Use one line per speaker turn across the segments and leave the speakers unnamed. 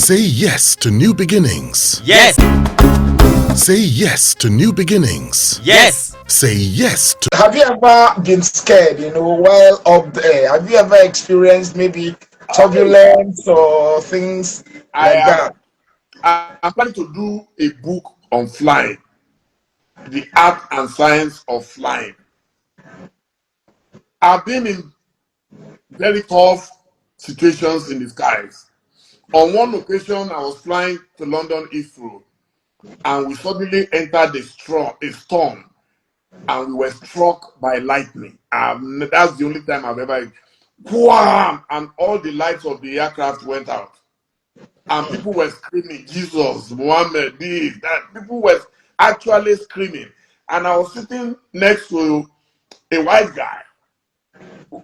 Say yes to new beginnings.
Yes.
Say yes to new beginnings.
Yes.
Say yes to...
Have you ever been scared, while up there? Have you ever experienced maybe turbulence or things like that?
I'm planning to do a book on flying, the art and science of flying. I've been in very tough situations in the skies. On one occasion, I was flying to London Heathrow, and we suddenly entered a storm, and we were struck by lightning. That's the only time I've ever, wham, and all the lights of the aircraft went out. And people were screaming, Jesus, Muhammad, this, that. People were actually screaming. And I was sitting next to a white guy.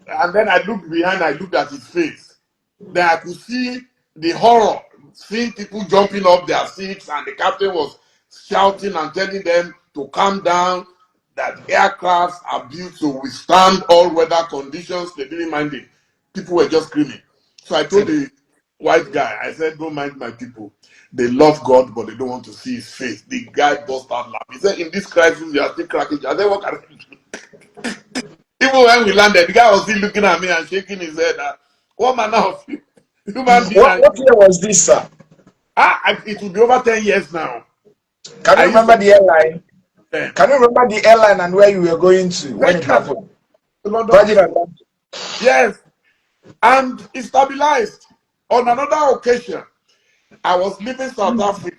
And then I looked behind, I looked at his face. Then I could see the horror, seeing people jumping up their seats, and the captain was shouting and telling them to calm down, that aircrafts are built to withstand all weather conditions. They didn't mind it. People were just screaming. So I told the white guy, I said, don't mind my people. They love God, but they don't want to see his face. The guy burst out laughing. He said, in this crisis, you are still cracking. I said, what can I do? Even when we landed, the guy was still looking at me and shaking his head. What manner of human being?
What year was this, sir?
It will be over 10 years now.
Can you remember the airline?
10.
Can you remember the airline and where you were going to when it happened? Virgin Atlantic.
Yes. And it stabilized. On another occasion, I was leaving South Africa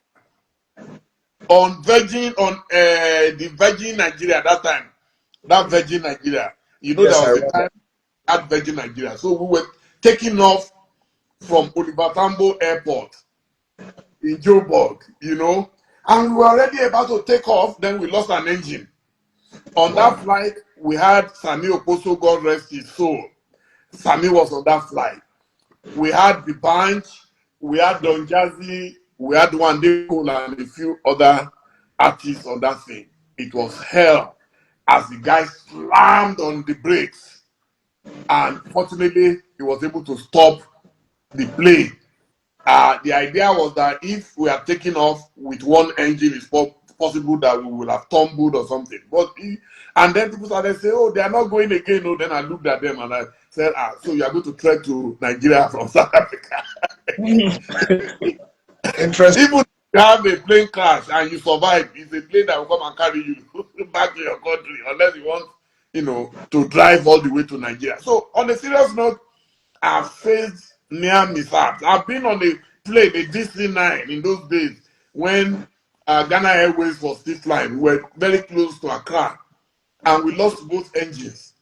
on the Virgin Nigeria that time. That Virgin Nigeria. You know,
Yes,
there was a time at Virgin Nigeria. So we were taking off from Oliver Tambo Airport in Joburg, and we were already about to take off. Then we lost an engine. On that flight, we had Sami Oposo, God rest his soul. Sami was on that flight. We had the Bunch, we had Don Jazzy, we had Wande Cole, and a few other artists on that thing. It was hell as the guy slammed on the brakes. And fortunately, he was able to stop the plane. The idea was that if we are taking off with one engine, it's possible that we will have tumbled or something. And then people started saying, oh, they are not going again. Oh, then I looked at them and I said, so you are going to trek to Nigeria from South Africa.
Interesting.
Even if you have a plane crash and you survive, it's a plane that will come and carry you back to your country, unless you want, to drive all the way to Nigeria. So on a serious note, I've faced near mishaps. I've been on a plane, a DC-9 in those days when Ghana Airways was still flying. We were very close to Accra, and we lost both engines.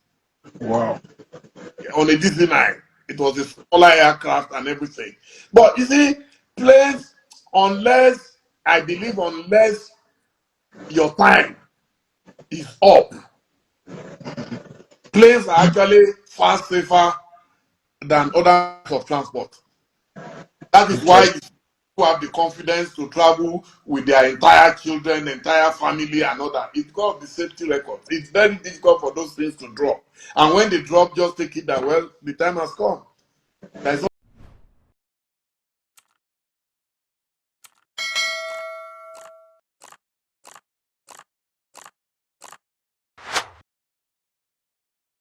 Wow.
On a DC-9. It was a smaller aircraft and everything. But you see, planes, unless your time is up, planes are actually far safer than other means of transport. That is why people have the confidence to travel with their entire children, entire family, and all that. It's got the safety record. It's very difficult for those things to drop. And when they drop, just take it that, well, the time has come. There's